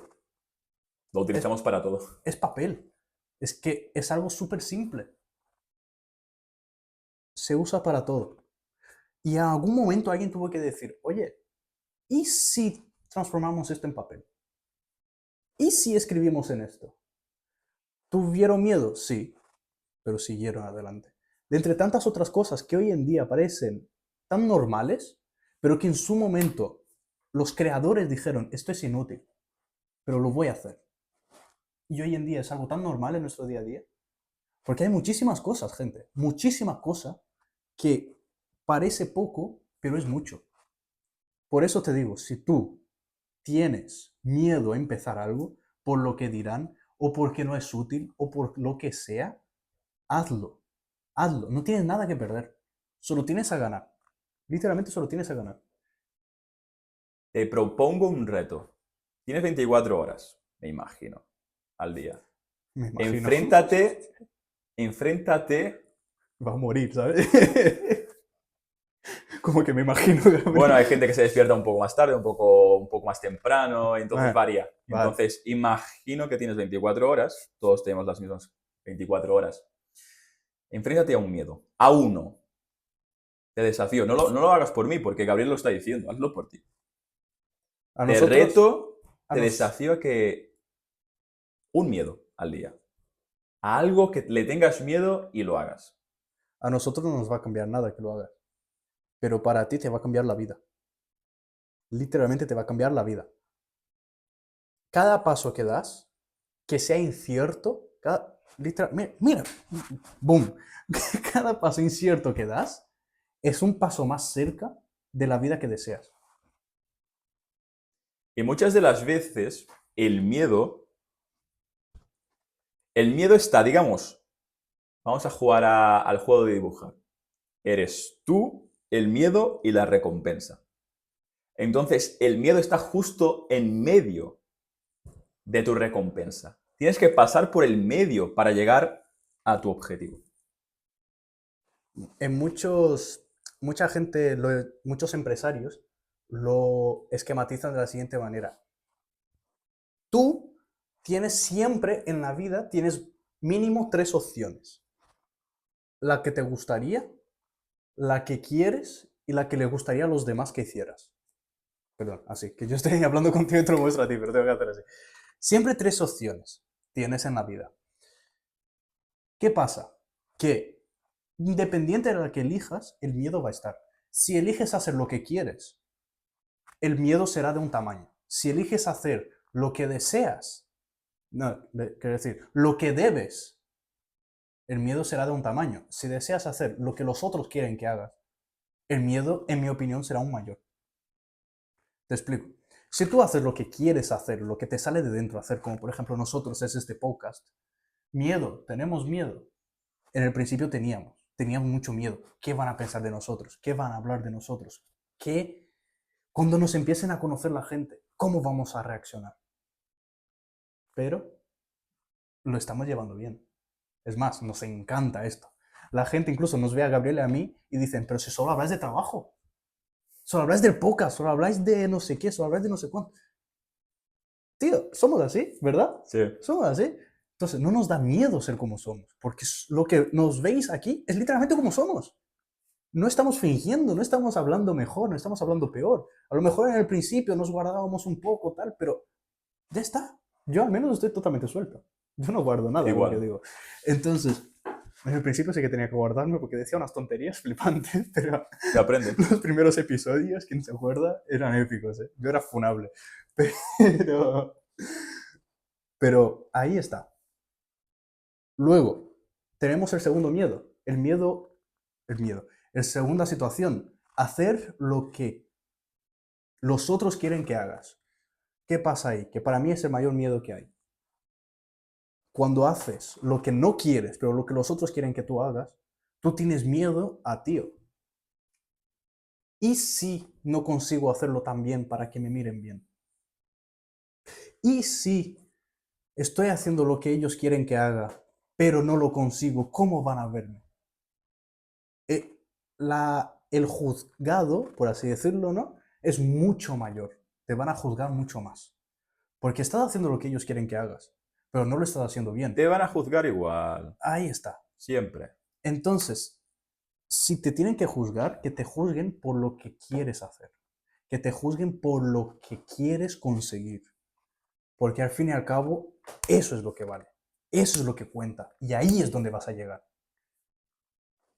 Lo Es, utilizamos para todo. es papel. Es que es algo súper simple. Se usa para todo. Y en algún momento alguien tuvo que decir, oye, ¿y si transformamos esto en papel? ¿Y si escribimos en esto? ¿Tuvieron miedo? Sí, pero siguieron adelante. De entre tantas otras cosas que hoy en día parecen tan normales, pero que en su momento los creadores dijeron, esto es inútil, pero lo voy a hacer. Y hoy en día es algo tan normal en nuestro día a día. Porque hay muchísimas cosas, gente, muchísimas cosas que parece poco, pero es mucho. Por eso te digo, si tú tienes miedo a empezar algo, por lo que dirán, o porque no es útil, o por lo que sea, hazlo. Hazlo. No tienes nada que perder. Solo tienes a ganar. Literalmente solo tienes a ganar. Te propongo un reto. Tienes 24 horas, me imagino, al día. Me imagino. Enfréntate, enfréntate. Va a morir, ¿sabes? Como que me imagino, Bueno, Gabriel. hay gente que se despierta un poco más tarde, un poco más temprano, entonces varía. Vale. Entonces, imagino que tienes 24 horas, todos tenemos las mismas 24 horas. Enfréntate a un miedo, a uno. Te desafío. No lo hagas por mí, porque Gabriel lo está diciendo, hazlo por ti. A Te nosotros, reto, a, te nos, desafío a que un miedo al día. A algo que le tengas miedo y lo hagas. a nosotros no nos va a cambiar nada que lo hagas. Pero para ti te va a cambiar la vida. Literalmente te va a cambiar la vida. Cada paso que das, que sea incierto, mira, boom, cada paso incierto que das es un paso más cerca de la vida que deseas. Y muchas de las veces el miedo está, digamos, vamos a jugar al juego de dibujar. Eres tú, el miedo y la recompensa. Entonces, el miedo está justo en medio de tu recompensa. Tienes que pasar por el medio para llegar a tu objetivo. En mucha gente, muchos empresarios lo esquematizan de la siguiente manera. Tú tienes siempre en la vida, tienes mínimo 3 opciones. La que te gustaría, la que quieres y la que le gustaría a los demás que hicieras. Perdón, así, que yo estoy hablando contigo y te lo muestro a ti, pero tengo que hacer así. Siempre 3 opciones tienes en la vida. ¿Qué pasa? Que independiente de la que elijas, el miedo va a estar. Si eliges hacer lo que quieres, el miedo será de un tamaño. Si eliges hacer lo que deseas, no, quiero decir, lo que debes, el miedo será de un tamaño. Si deseas hacer lo que los otros quieren que hagas, el miedo, en mi opinión, será aún mayor. Te explico. Si tú haces lo que quieres hacer, lo que te sale de dentro hacer, como por ejemplo nosotros es este podcast, miedo, tenemos miedo. En el principio teníamos mucho miedo. ¿Qué van a pensar de nosotros? ¿Qué van a hablar de nosotros? ¿Qué, cuando nos empiecen a conocer la gente, cómo vamos a reaccionar? Pero lo estamos llevando bien. Es más, nos encanta esto. La gente incluso nos ve a Gabriel y a mí y dicen, pero si solo habláis de trabajo, solo habláis del podcast, solo habláis de no sé qué, solo habláis de no sé cuánto. Tío, somos así, ¿verdad? Sí. Somos así. Entonces, no nos da miedo ser como somos, porque lo que nos veis aquí es literalmente como somos. No estamos fingiendo, no estamos hablando mejor, no estamos hablando peor. A lo mejor en el principio nos guardábamos un poco, tal, pero ya está. Yo al menos estoy totalmente suelto. Yo no guardo nada de lo que Igual. digo. Entonces, En el principio sí que tenía que guardarme porque decía unas tonterías flipantes, pero Se aprende. los primeros episodios, quien se acuerda, eran épicos, ¿eh? Yo era funable. Pero, pero ahí está. Luego, tenemos el segundo miedo. El segunda situación, hacer lo que los otros quieren que hagas. ¿Qué pasa ahí? Que para mí es el mayor miedo que hay. Cuando haces lo que no quieres, pero lo que los otros quieren que tú hagas, tú tienes miedo a ti. ¿Y si no consigo hacerlo tan bien para que me miren bien? ¿Y si estoy haciendo lo que ellos quieren que haga, pero no lo consigo? ¿Cómo van a verme? El juzgado, por así decirlo, ¿no? Es mucho mayor. Te van a juzgar mucho más. Porque estás haciendo lo que ellos quieren que hagas, pero no lo estás haciendo bien. Te van a juzgar igual. Ahí está. Siempre. Entonces, si te tienen que juzgar, que te juzguen por lo que quieres hacer. Que te juzguen por lo que quieres conseguir. Porque al fin y al cabo, eso es lo que vale. Eso es lo que cuenta. Y ahí es donde vas a llegar.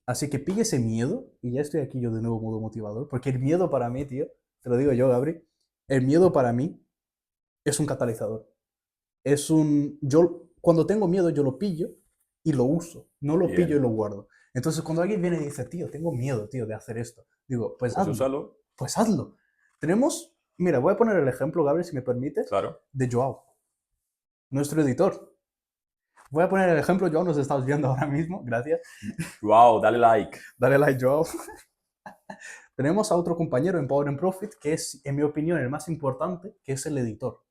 Así que pille ese miedo, y ya estoy aquí yo de nuevo modo motivador, porque el miedo para mí, tío, te lo digo yo, Gabri, el miedo para mí es un catalizador. Yo, cuando tengo miedo, yo lo pillo y lo uso. No lo pillo y Bien. lo guardo. Entonces, cuando alguien viene y dice, tío, tengo miedo, tío, de hacer esto, digo, pues Pues hazlo. úsalo. Pues hazlo. Mira, voy a poner el ejemplo, Gabriel, si me permites, Claro. de Joao, nuestro editor. Voy a poner el ejemplo, Joao, nos estás viendo ahora mismo, gracias. Wow, dale like. Dale like, Joao. Tenemos a otro compañero en Power and Profit, que es, en mi opinión, el más importante, que es el editor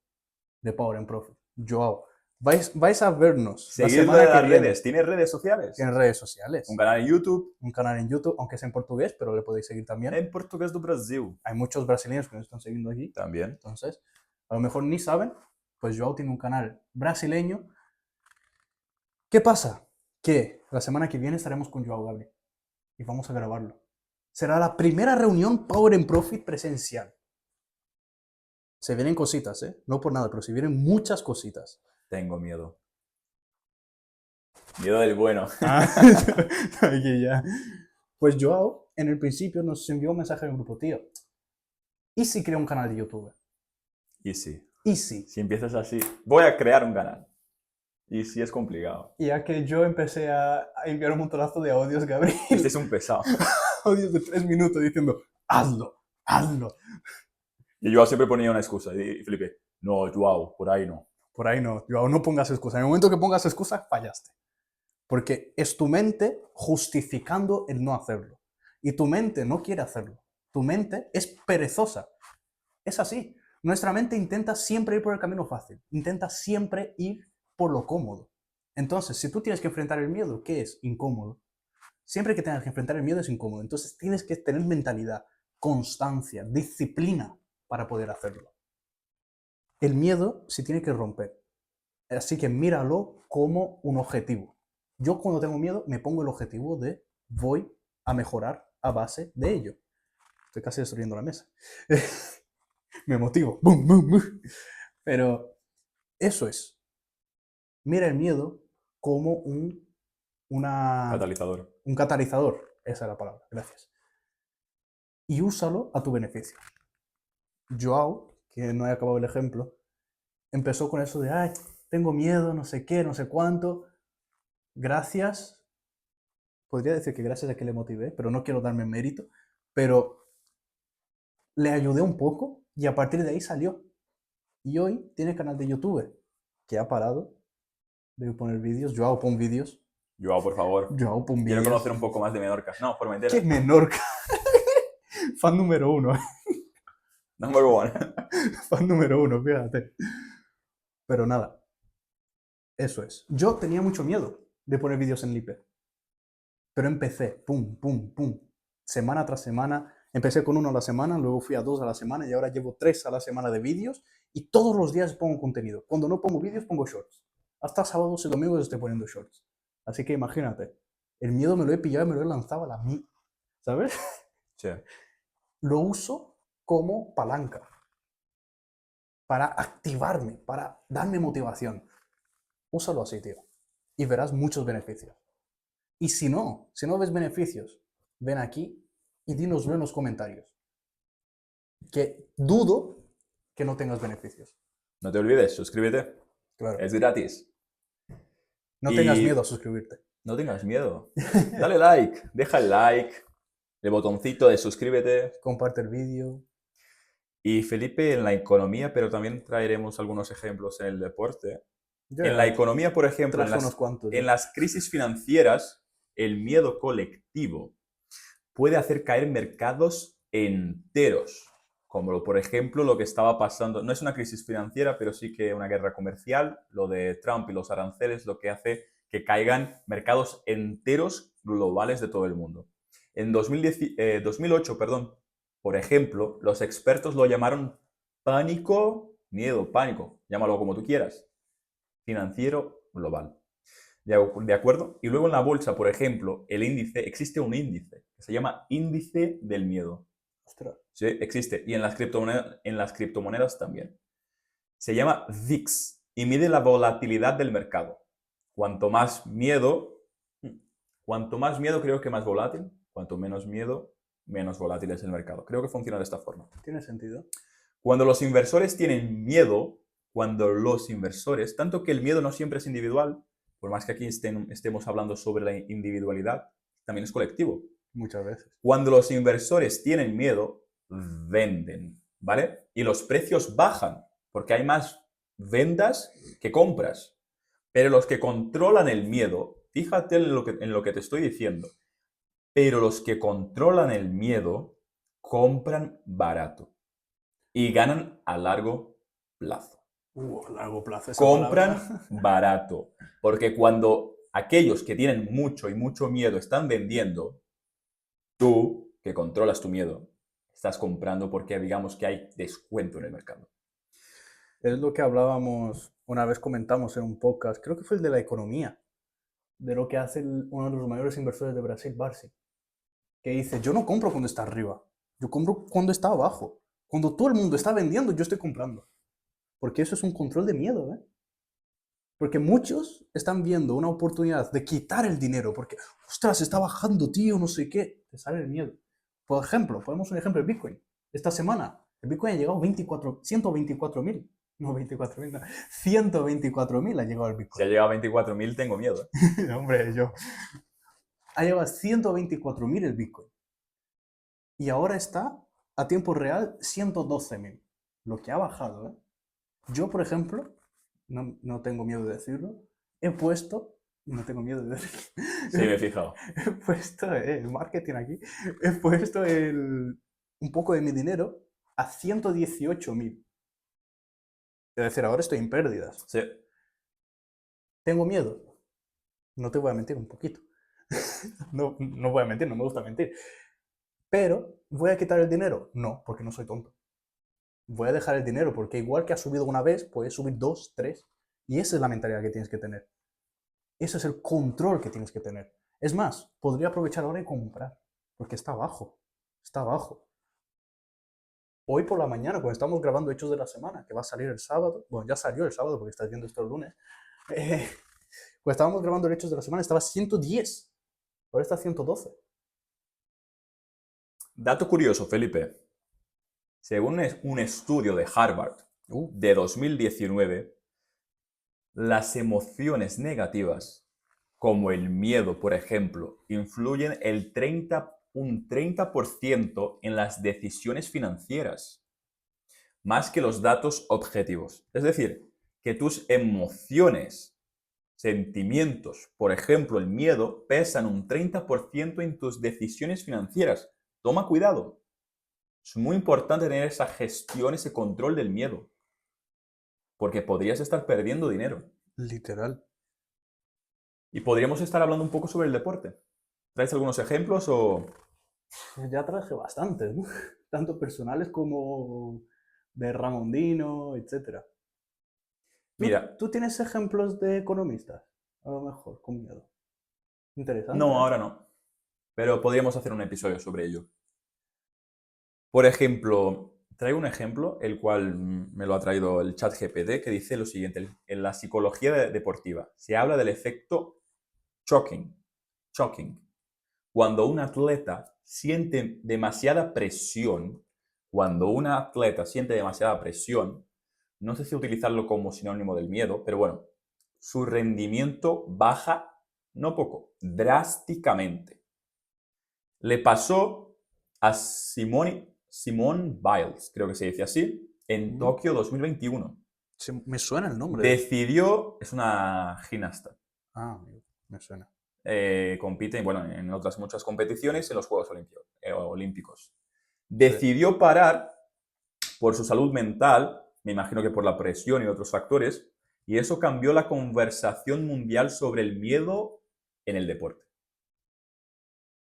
de Power and Profit, Joao. Vais a vernos la Seguirlo semana en que las viene redes. ¿Tienes redes sociales? en redes sociales. Un canal en YouTube. Un canal en YouTube, aunque es en portugués, pero le podéis seguir también. En portugués do Brasil. Hay muchos brasileños que nos están siguiendo aquí. También. Entonces, a lo mejor ni saben, pues Joao tiene un canal brasileño. ¿Qué pasa? Que la semana que viene estaremos con Joao Gabriel y vamos a grabarlo. Será la primera reunión Power and Profit presencial. Se vienen cositas, ¿eh? No por nada, pero se vienen muchas cositas. Tengo miedo. Miedo del bueno. Aquí ya. Pues Joao, en el principio, nos envió un mensaje en el grupo, tío. ¿Y si creo un canal de YouTube? Y sí. ¿Y si? Si empiezas así, voy a crear un canal. Y sí es complicado. Y ya que yo empecé a enviar un montonazo de audios, Gabriel. Este es un pesado. Audios de 3 minutos diciendo, hazlo, hazlo. Y yo siempre ponía una excusa. Y Felipe, no, Joao, por ahí no. Por ahí no, Joao, no pongas excusa. En el momento que pongas excusa, fallaste. Porque es tu mente justificando el no hacerlo. Y tu mente no quiere hacerlo. Tu mente es perezosa. Es así. Nuestra mente intenta siempre ir por el camino fácil. Intenta siempre ir por lo cómodo. Entonces, si tú tienes que enfrentar el miedo, ¿qué es? Incómodo. Siempre que tengas que enfrentar el miedo es incómodo. Entonces, tienes que tener mentalidad, constancia, disciplina para poder hacerlo. El miedo se tiene que romper. Así que míralo como un objetivo. Yo cuando tengo miedo me pongo el objetivo de voy a mejorar a base de ello. Estoy casi destruyendo la mesa. Me motivo. ¡Bum, bum, bum! Pero eso es. Mira el miedo como un Catalizador. catalizador. Esa es la palabra. Gracias. Y úsalo a tu beneficio. Joao, que no he acabado el ejemplo, empezó con eso de, ay, tengo miedo, no sé qué, no sé cuánto. Gracias, podría decir que gracias a que le motivé, pero no quiero darme mérito, pero le ayudé un poco y a partir de ahí salió. Y hoy tiene canal de YouTube, que ha parado de poner vídeos. Joao, pon vídeos. Joao, por favor. Joao, pon Quiero vídeos. conocer un poco más de Menorca. No, Formentera. ¿Qué Menorca? Fan número 1. Number one. Fan número 1, fíjate. Pero nada, eso es. Yo tenía mucho miedo de poner vídeos en Lipe. Pero empecé, pum, pum, pum, semana tras semana. Empecé con 1 a la semana, luego fui a 2 a la semana y ahora llevo 3 a la semana de vídeos y todos los días pongo contenido. Cuando no pongo vídeos, pongo shorts. Hasta sábados y domingos estoy poniendo shorts. Así que imagínate, el miedo me lo he pillado y me lo he lanzado a la mí, ¿sabes? Sí. Lo uso como palanca para activarme, para darme motivación. Úsalo así, tío, y verás muchos beneficios. Y si no ves beneficios, ven aquí y dínoslo en los comentarios. Que dudo que no tengas beneficios. No te olvides, suscríbete. Claro. Es gratis. No tengas Y miedo a suscribirte. no tengas miedo. Dale like, deja el like, el botoncito de suscríbete. Comparte el vídeo. Y Felipe, en la economía, pero también traeremos algunos ejemplos en el deporte. Yo En la economía, por ejemplo, traje unos cuantos. en las crisis financieras, el miedo colectivo puede hacer caer mercados enteros, como por ejemplo lo que estaba pasando, no es una crisis financiera, pero sí que una guerra comercial, lo de Trump y los aranceles, lo que hace que caigan mercados enteros globales de todo el mundo. En 2008, perdón, por ejemplo, los expertos lo llamaron pánico, miedo, pánico, llámalo como tú quieras, financiero global. ¿De acuerdo? Y luego en la bolsa, por ejemplo, existe un índice que se llama índice del miedo. Ostras. Sí, existe. Y en las criptomonedas también. Se llama VIX y mide la volatilidad del mercado. Cuanto más miedo creo que más volátil. Cuanto menos miedo, menos volátil es el mercado. Creo que funciona de esta forma. Tiene sentido. Cuando los inversores tienen miedo, tanto que el miedo no siempre es individual, por más que aquí estemos hablando sobre la individualidad, también es colectivo. Muchas veces. Cuando los inversores tienen miedo, venden, ¿vale? Y los precios bajan, porque hay más vendas que compras. Pero los que controlan el miedo, fíjate en lo que te estoy diciendo, pero los que controlan el miedo compran barato y ganan a largo plazo. A largo plazo. Compran barato, porque cuando aquellos que tienen mucho y mucho miedo están vendiendo, tú, que controlas tu miedo, estás comprando porque digamos que hay descuento en el mercado. Es lo que hablábamos, una vez comentamos en un podcast, creo que fue el de la economía, de lo que hace uno de los mayores inversores de Brasil, Barsi, que dice, yo no compro cuando está arriba, yo compro cuando está abajo. Cuando todo el mundo está vendiendo, yo estoy comprando. Porque eso es un control de miedo, ¿eh? Porque muchos están viendo una oportunidad de quitar el dinero, porque, ostras, está bajando, tío, no sé qué. Te sale el miedo. Por ejemplo, ponemos un ejemplo de Bitcoin. Esta semana, el Bitcoin ha llegado a 124.000. No, 24.000, no. 124.000 ha llegado el Bitcoin. Si ha llegado a 24.000, tengo miedo. Hombre, yo. Ha llegado a 124.000 el Bitcoin. Y ahora está a tiempo real 112.000. Lo que ha bajado, ¿eh? Yo, por ejemplo, no tengo miedo de decirlo, he puesto, no tengo miedo de decirlo, Sí, me he fijado. he puesto el marketing aquí, he puesto un poco de mi dinero a 118.000. Es decir, ahora estoy en pérdidas. Sí. ¿Tengo miedo? No te voy a mentir, un poquito. No voy a mentir, no me gusta mentir. Pero, ¿voy a quitar el dinero? No, porque no soy tonto. Voy a dejar el dinero porque igual que ha subido una vez, puede subir 2, 3. Y esa es la mentalidad que tienes que tener. Ese es el control que tienes que tener. Es más, podría aprovechar ahora y comprar, porque está abajo. Está abajo. Hoy por la mañana, cuando estamos grabando Hechos de la Semana, que va a salir el sábado, bueno, ya salió el sábado porque estás viendo esto el lunes, cuando estábamos grabando el Hechos de la Semana estaba 110, ahora está 112. Dato curioso, Felipe. Según un estudio de Harvard de 2019, las emociones negativas, como el miedo, por ejemplo, influyen un 30% en las decisiones financieras, más que los datos objetivos. Es decir, que tus emociones, sentimientos, por ejemplo, el miedo, pesan un 30% en tus decisiones financieras. Toma cuidado. Es muy importante tener esa gestión, ese control del miedo, porque podrías estar perdiendo dinero. Literal. Y podríamos estar hablando un poco sobre el deporte. ¿Traes algunos ejemplos o...? Ya traje bastantes, ¿no? Tanto personales como de Ramondino, etc. Mira, ¿Tú tienes ejemplos de economistas? A lo mejor, con miedo. Interesante, no, ¿eh? ahora no, pero podríamos hacer un episodio sobre ello. Por ejemplo, traigo un ejemplo, el cual me lo ha traído el ChatGPT, que dice lo siguiente. En la psicología deportiva se habla del efecto shocking. Choking. Cuando un atleta siente demasiada presión, no sé si utilizarlo como sinónimo del miedo, pero bueno, su rendimiento baja, no poco, drásticamente. Le pasó a Simone Biles, creo que se dice así, en Tokio 2021. Me suena el nombre. Es una gimnasta. Ah, me suena. Compite bueno, en otras muchas competiciones en los Juegos Olímpicos. Decidió parar por su salud mental, me imagino que por la presión y otros factores, y eso cambió la conversación mundial sobre el miedo en el deporte.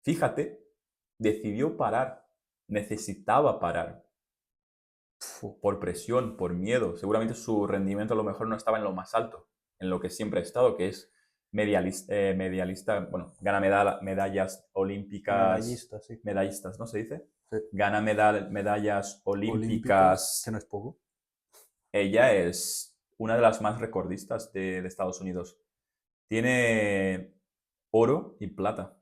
Fíjate, decidió parar, necesitaba parar, por presión, por miedo. Seguramente su rendimiento a lo mejor no estaba en lo más alto, en lo que siempre ha estado, que es medallista, bueno, gana medallas olímpicas. Medallista, sí. Medallistas, ¿no se dice? Sí. Gana medallas olímpicas. Que no es poco. Ella es una de las más recordistas de Estados Unidos. Tiene oro y plata.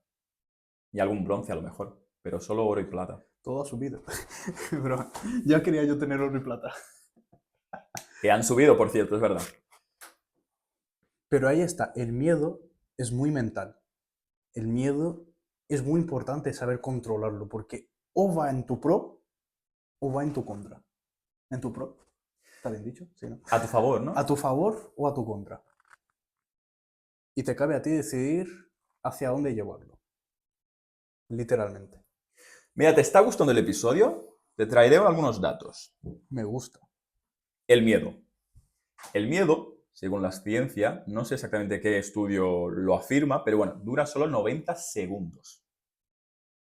Y algún bronce a lo mejor, pero solo oro y plata. Todo ha subido. Pero ya quería yo tener oro y plata. Que han subido, por cierto, es verdad. Pero ahí está, el miedo es muy mental. El miedo es muy importante saber controlarlo, porque o va en tu pro o va en tu contra. En tu pro, ¿está bien dicho? Sí, ¿no? A tu favor, ¿no? A tu favor o a tu contra. Y te cabe a ti decidir hacia dónde llevarlo. Literalmente. Mira, ¿te está gustando el episodio? Te traeré algunos datos. Me gusta. El miedo. El miedo, según la ciencia, no sé exactamente qué estudio lo afirma, pero bueno, dura solo 90 segundos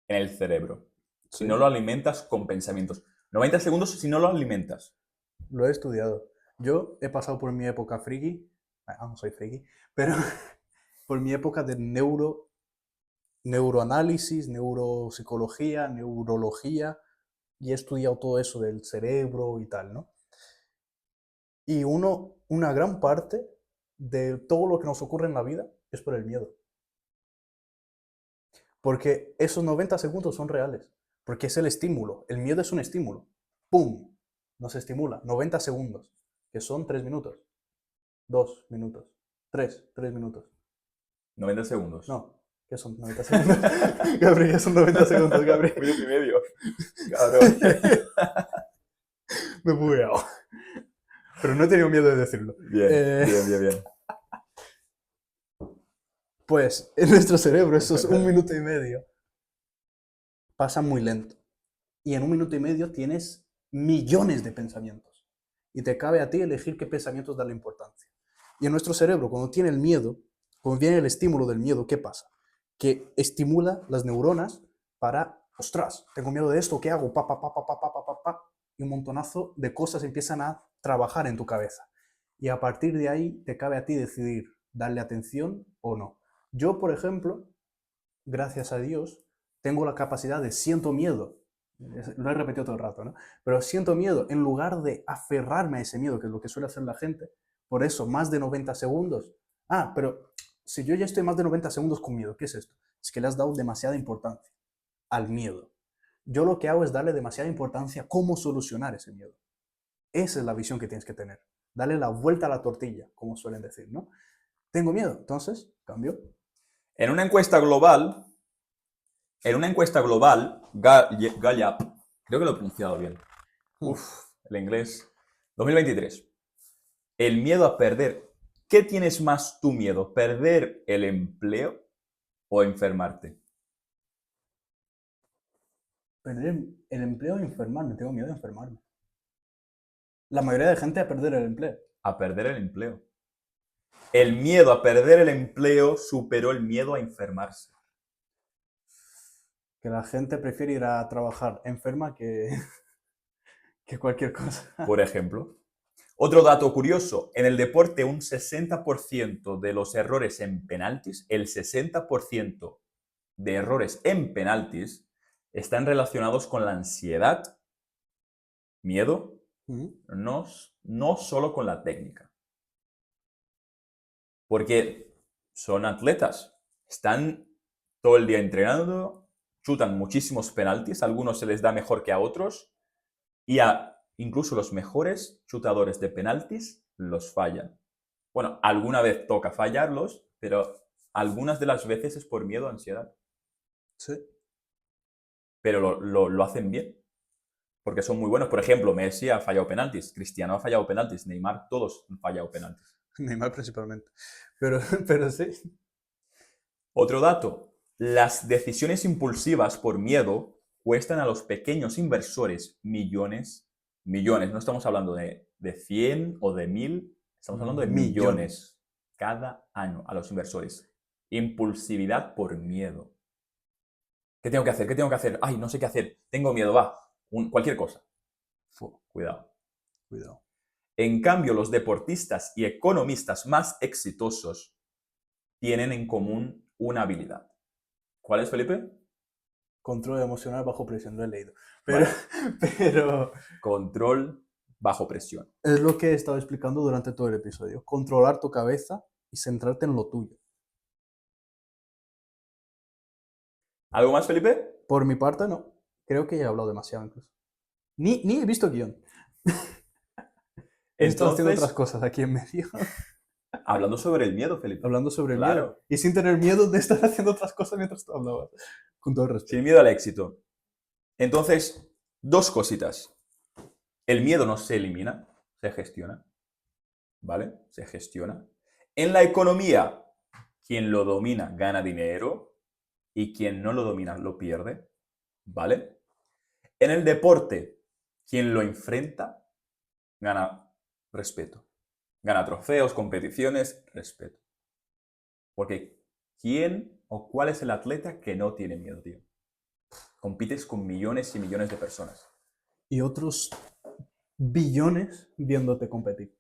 en el cerebro. Si ¿Sí? no lo alimentas con pensamientos. 90 segundos si no lo alimentas. Lo he estudiado. Yo he pasado por mi época friki. No soy friki, pero por mi época de neuroanálisis, neuropsicología, neurología, y he estudiado todo eso del cerebro y tal, ¿no? Y una gran parte de todo lo que nos ocurre en la vida es por el miedo. Porque esos 90 segundos son reales. Porque es el estímulo. El miedo es un estímulo. ¡Pum! Nos estimula. 90 segundos. Que son 3 minutos. 2 minutos. 3 minutos. 90 segundos. No, ¿qué son 90 segundos? Gabriel, ¿qué son 90 segundos, Gabriel? Minuto y medio. Cabrón. Me he bugueado. Pero no he tenido miedo de decirlo. Bien. Pues en nuestro cerebro esos 1 minuto y medio pasan muy lento. Y en 1 minuto y medio tienes millones de pensamientos. Y te cabe a ti elegir qué pensamientos darle importancia. Y en nuestro cerebro, cuando tiene el miedo, cuando viene el estímulo del miedo, ¿qué pasa? Que estimula las neuronas para, ostras, tengo miedo de esto, ¿qué hago? Y un montonazo de cosas empiezan a trabajar en tu cabeza. Y a partir de ahí te cabe a ti decidir darle atención o no. Yo, por ejemplo, gracias a Dios, tengo la capacidad de siento miedo. Lo he repetido todo el rato, ¿no? Pero siento miedo, en lugar de aferrarme a ese miedo, que es lo que suele hacer la gente, por eso, más de 90 segundos. Pero si yo ya estoy más de 90 segundos con miedo, ¿qué es esto? Es que le has dado demasiada importancia al miedo. Yo lo que hago es darle demasiada importancia a cómo solucionar ese miedo. Esa es la visión que tienes que tener. Darle la vuelta a la tortilla, como suelen decir, ¿no? Tengo miedo, entonces, cambio. En una encuesta global, Gallup, creo que lo he pronunciado bien. El inglés. 2023. El miedo a perder. ¿Qué tienes más tu miedo? ¿Perder el empleo o enfermarte? Perder el empleo y enfermarme. Tengo miedo de enfermarme. La mayoría de gente a perder el empleo. A perder el empleo. El miedo a perder el empleo superó el miedo a enfermarse. Que la gente prefiere ir a trabajar enferma que cualquier cosa. Por ejemplo. Otro dato curioso, en el deporte un 60% de los errores en penaltis, el 60% de errores en penaltis están relacionados con la ansiedad, miedo, no solo con la técnica. Porque son atletas, están todo el día entrenando, chutan muchísimos penaltis, a algunos se les da mejor que a otros, y incluso los mejores chutadores de penaltis los fallan. Bueno, alguna vez toca fallarlos, pero algunas de las veces es por miedo o ansiedad. Sí. Pero lo hacen bien, porque son muy buenos. Por ejemplo, Messi ha fallado penaltis, Cristiano ha fallado penaltis, Neymar, todos han fallado penaltis. Neymar principalmente. Pero sí. Otro dato, las decisiones impulsivas por miedo cuestan a los pequeños inversores millones, no estamos hablando de 100 o de 1000, estamos hablando de millones cada año a los inversores. Impulsividad por miedo. ¿Qué tengo que hacer? ¿Qué tengo que hacer? Ay, no sé qué hacer. Tengo miedo, va. Cualquier cosa. Cuidado. Cuidado. En cambio, los deportistas y economistas más exitosos tienen en común una habilidad. ¿Cuál es, Felipe? Control emocional bajo presión, lo he leído. Vale. Pero Control bajo presión. es lo que he estado explicando durante todo el episodio. Controlar tu cabeza y centrarte en lo tuyo. ¿Algo más, Felipe? Por mi parte, no. Creo que ya he hablado demasiado incluso. Ni he visto guión. He estado haciendo otras cosas aquí en medio. Hablando sobre el miedo, Felipe. Hablando sobre el Claro. miedo. Y sin tener miedo de estar haciendo otras cosas mientras tú hablabas. Con todo el respeto. Sin miedo al éxito. Entonces, dos cositas. El miedo no se elimina, se gestiona. ¿Vale? Se gestiona. En la economía, quien lo domina gana dinero y quien no lo domina lo pierde. ¿Vale? En el deporte, quien lo enfrenta gana respeto. Gana trofeos, competiciones, respeto. Porque ¿quién o cuál es el atleta que no tiene miedo, tío? Compites con millones y millones de personas. Y otros billones viéndote competir.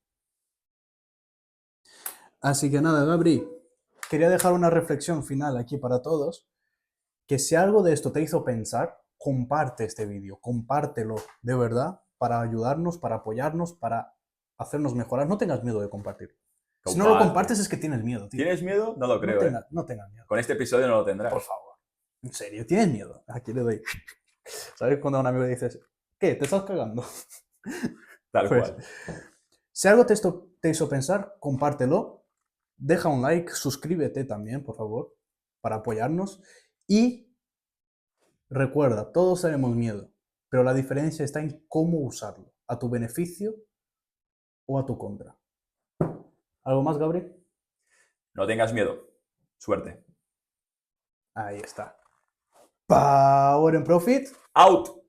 Así que nada, Gabri, quería dejar una reflexión final aquí para todos, que si algo de esto te hizo pensar, comparte este vídeo, compártelo de verdad para ayudarnos, para apoyarnos, para hacernos mejorar. No tengas miedo de compartir. Si no lo compartes es que tienes miedo, tío. ¿Tienes miedo? No lo creo, No tengas miedo. Con este episodio no lo tendrás. Por favor. En serio, tienes miedo. Aquí le doy. ¿Sabes cuando a un amigo le dices, ¿qué? ¿Te estás cagando? Tal cual. Si algo te hizo pensar, compártelo. Deja un like, suscríbete también, por favor, para apoyarnos. Y recuerda, todos tenemos miedo, pero la diferencia está en cómo usarlo, a tu beneficio o a tu contra. ¿Algo más, Gabriel? No tengas miedo. Suerte. Ahí está. Power and Profit. Out.